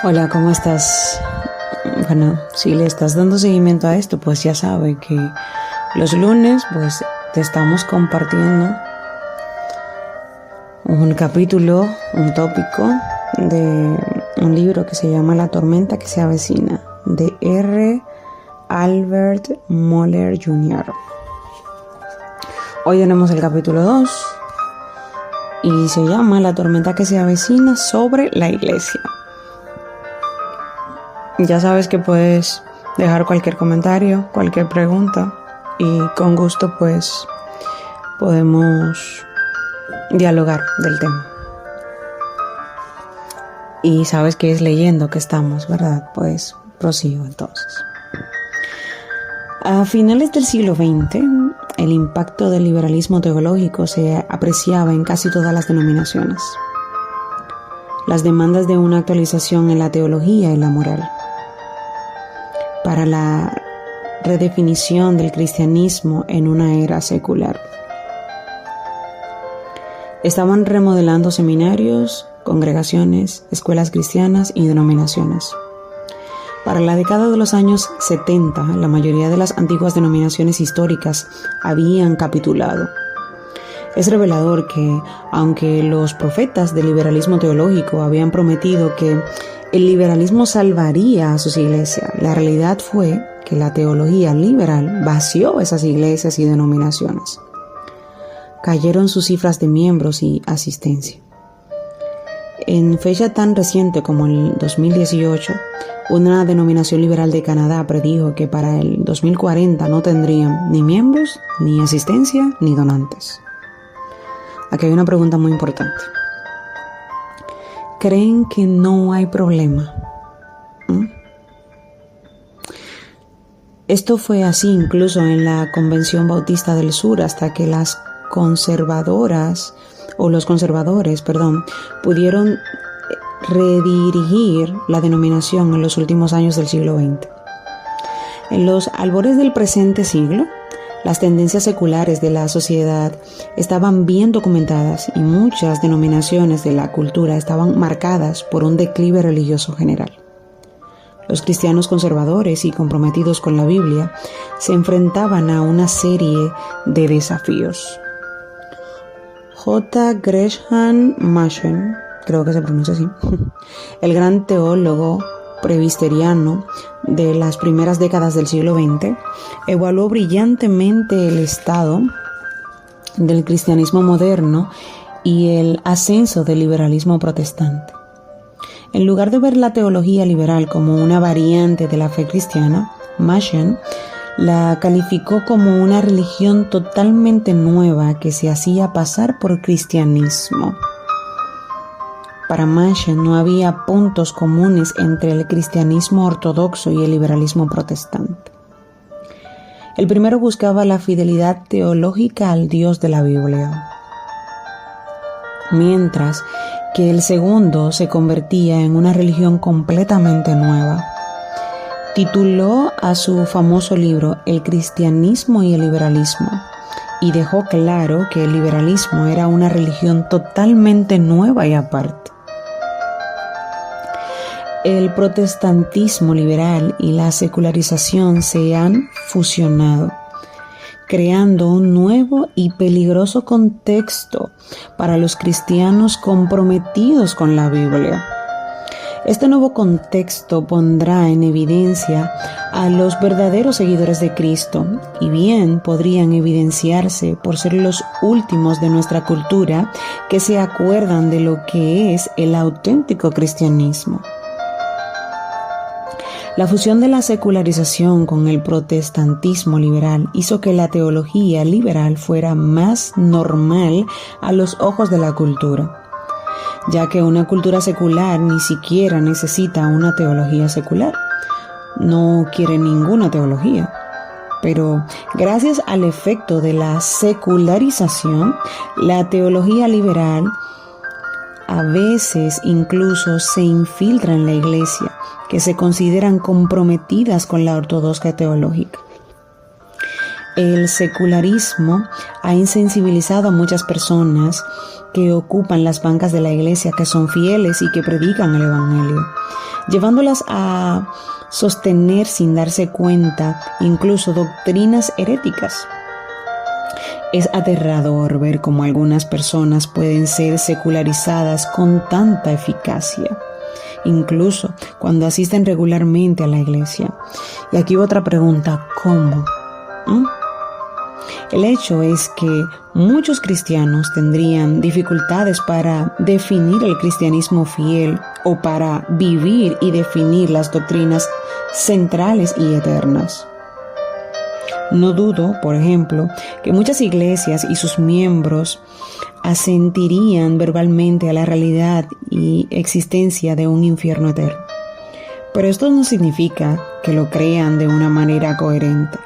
Hola, ¿cómo estás? Bueno, si le estás dando seguimiento a esto, pues ya sabe que los lunes pues te estamos compartiendo un capítulo, un tópico de un libro que se llama La tormenta que se avecina, de R. Albert Mohler Jr. Hoy tenemos el capítulo 2 y se llama La tormenta que se avecina sobre la iglesia. Ya sabes que puedes dejar cualquier comentario, cualquier pregunta y con gusto pues podemos dialogar del tema. Y sabes que es leyendo que estamos, ¿verdad? Pues prosigo entonces. A finales del siglo XX, el impacto del liberalismo teológico se apreciaba en casi todas las denominaciones. Las demandas de una actualización en la teología y la moral, para la redefinición del cristianismo en una era secular. Estaban remodelando seminarios, congregaciones, escuelas cristianas y denominaciones. Para la década de los años 70, la mayoría de las antiguas denominaciones históricas habían capitulado. Es revelador que, aunque los profetas del liberalismo teológico habían prometido que el liberalismo salvaría a sus iglesias, la realidad fue que la teología liberal vació esas iglesias y denominaciones. Cayeron sus cifras de miembros y asistencia. En fecha tan reciente como el 2018, una denominación liberal de Canadá predijo que para el 2040 no tendrían ni miembros, ni asistencia, ni donantes. Aquí hay una pregunta muy importante. ¿Creen que no hay problema? Esto fue así incluso en la Convención Bautista del Sur, hasta que las conservadoras o los conservadores, pudieron redirigir la denominación en los últimos años del siglo XX. En los albores del presente siglo, las tendencias seculares de la sociedad estaban bien documentadas y muchas denominaciones de la cultura estaban marcadas por un declive religioso general. Los cristianos conservadores y comprometidos con la Biblia se enfrentaban a una serie de desafíos. J. Gresham Machen, creo que se pronuncia así, el gran teólogo presbiteriano de las primeras décadas del siglo XX, evaluó brillantemente el estado del cristianismo moderno y el ascenso del liberalismo protestante. En lugar de ver la teología liberal como una variante de la fe cristiana, Machen la calificó como una religión totalmente nueva que se hacía pasar por cristianismo. Para Machen no había puntos comunes entre el cristianismo ortodoxo y el liberalismo protestante. El primero buscaba la fidelidad teológica al Dios de la Biblia, mientras que el segundo se convertía en una religión completamente nueva. Tituló a su famoso libro El cristianismo y el liberalismo, y dejó claro que el liberalismo era una religión totalmente nueva y aparte. El protestantismo liberal y la secularización se han fusionado, creando un nuevo y peligroso contexto para los cristianos comprometidos con la Biblia. Este nuevo contexto pondrá en evidencia a los verdaderos seguidores de Cristo, y bien podrían evidenciarse por ser los últimos de nuestra cultura que se acuerdan de lo que es el auténtico cristianismo. La fusión de la secularización con el protestantismo liberal hizo que la teología liberal fuera más normal a los ojos de la cultura, ya que una cultura secular ni siquiera necesita una teología secular. No quiere ninguna teología. Pero gracias al efecto de la secularización, la teología liberal a veces incluso se infiltra en la iglesia, que se consideran comprometidas con la ortodoxia teológica. El secularismo ha insensibilizado a muchas personas que ocupan las bancas de la iglesia, que son fieles y que predican el evangelio. llevándolas a sostener sin darse cuenta incluso doctrinas heréticas. Es aterrador ver cómo algunas personas pueden ser secularizadas con tanta eficacia, incluso cuando asisten regularmente a la iglesia. Y aquí otra pregunta: ¿cómo? El hecho es que muchos cristianos tendrían dificultades para definir el cristianismo fiel o para vivir y definir las doctrinas centrales y eternas. No dudo, por ejemplo, que muchas iglesias y sus miembros asentirían verbalmente a la realidad y existencia de un infierno eterno. Pero esto no significa que lo crean de una manera coherente.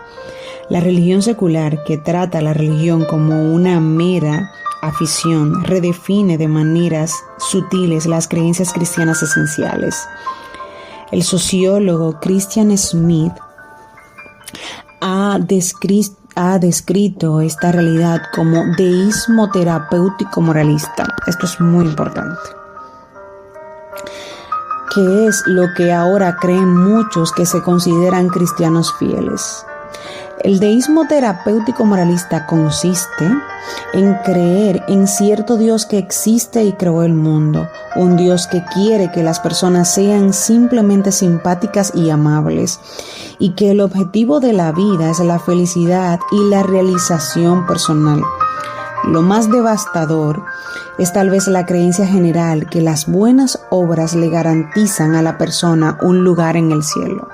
La religión secular, que trata a la religión como una mera afición, redefine de maneras sutiles las creencias cristianas esenciales. El sociólogo Christian Smith ha descrito esta realidad como deísmo terapéutico moralista. Esto es muy importante. ¿Qué es lo que ahora creen muchos que se consideran cristianos fieles? El deísmo terapéutico moralista consiste en creer en cierto Dios que existe y creó el mundo, un Dios que quiere que las personas sean simplemente simpáticas y amables, y que el objetivo de la vida es la felicidad y la realización personal. Lo más devastador es tal vez la creencia general que las buenas obras le garantizan a la persona un lugar en el cielo.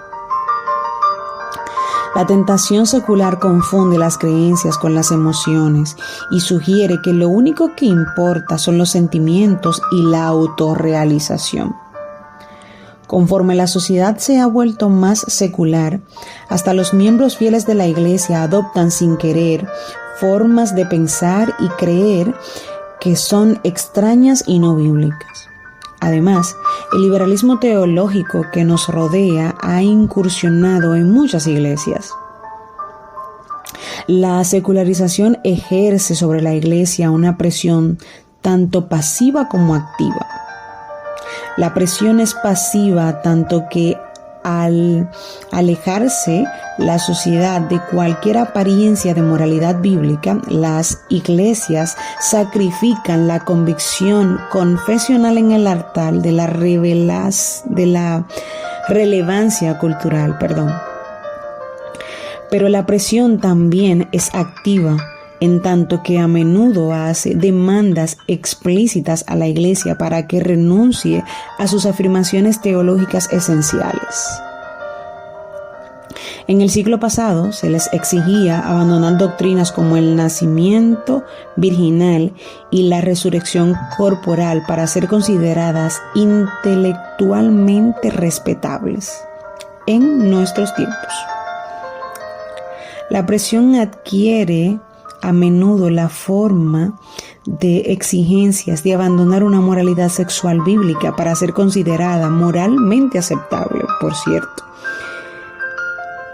La tentación secular confunde las creencias con las emociones y sugiere que lo único que importa son los sentimientos y la autorrealización. Conforme la sociedad se ha vuelto más secular, hasta los miembros fieles de la iglesia adoptan sin querer formas de pensar y creer que son extrañas y no bíblicas. Además, el liberalismo teológico que nos rodea ha incursionado en muchas iglesias. La secularización ejerce sobre la iglesia una presión tanto pasiva como activa. La presión es pasiva tanto que al alejarse la sociedad de cualquier apariencia de moralidad bíblica, las iglesias sacrifican la convicción confesional en el altar de la relevancia cultural. Pero la presión también es activa, en tanto que a menudo hace demandas explícitas a la iglesia para que renuncie a sus afirmaciones teológicas esenciales. En el siglo pasado se les exigía abandonar doctrinas como el nacimiento virginal y la resurrección corporal para ser consideradas intelectualmente respetables en nuestros tiempos. La presión adquiere a menudo la forma de exigencias de abandonar una moralidad sexual bíblica para ser considerada moralmente aceptable, por cierto.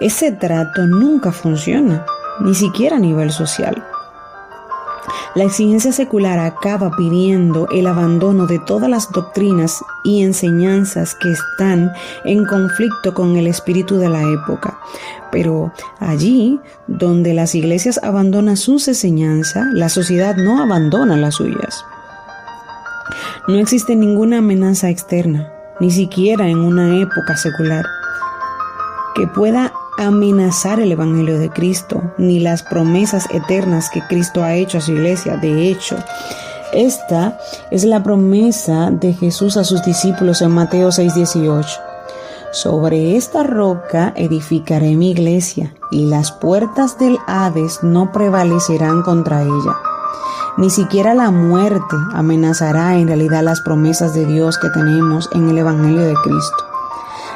Ese trato nunca funciona, ni siquiera a nivel social. La exigencia secular acaba pidiendo el abandono de todas las doctrinas y enseñanzas que están en conflicto con el espíritu de la época. Pero allí donde las iglesias abandonan sus enseñanzas, la sociedad no abandona las suyas. No existe ninguna amenaza externa, ni siquiera en una época secular, que pueda amenazar el Evangelio de Cristo, ni las promesas eternas que Cristo ha hecho a su iglesia. De hecho, esta es la promesa de Jesús a sus discípulos en Mateo 6:18. Sobre esta roca edificaré mi iglesia, y las puertas del Hades no prevalecerán contra ella. Ni siquiera la muerte amenazará en realidad las promesas de Dios que tenemos en el Evangelio de Cristo.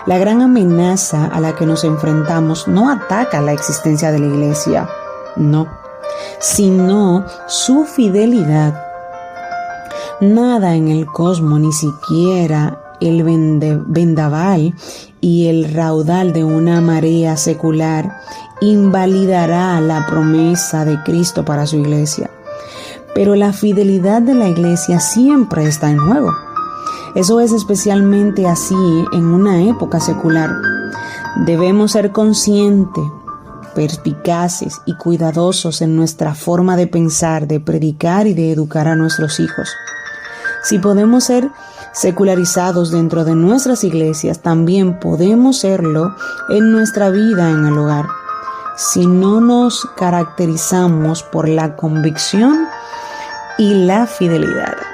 La gran amenaza a la que nos enfrentamos no ataca la existencia de la iglesia, no, sino su fidelidad. Nada en el cosmos, ni siquiera el vendaval y el raudal de una marea secular, invalidará la promesa de Cristo para su iglesia. Pero la fidelidad de la iglesia siempre está en juego. Eso es especialmente así en una época secular. Debemos ser conscientes, perspicaces y cuidadosos en nuestra forma de pensar, de predicar y de educar a nuestros hijos. Si podemos ser secularizados dentro de nuestras iglesias, también podemos serlo en nuestra vida en el hogar. Si no nos caracterizamos por la convicción y la fidelidad.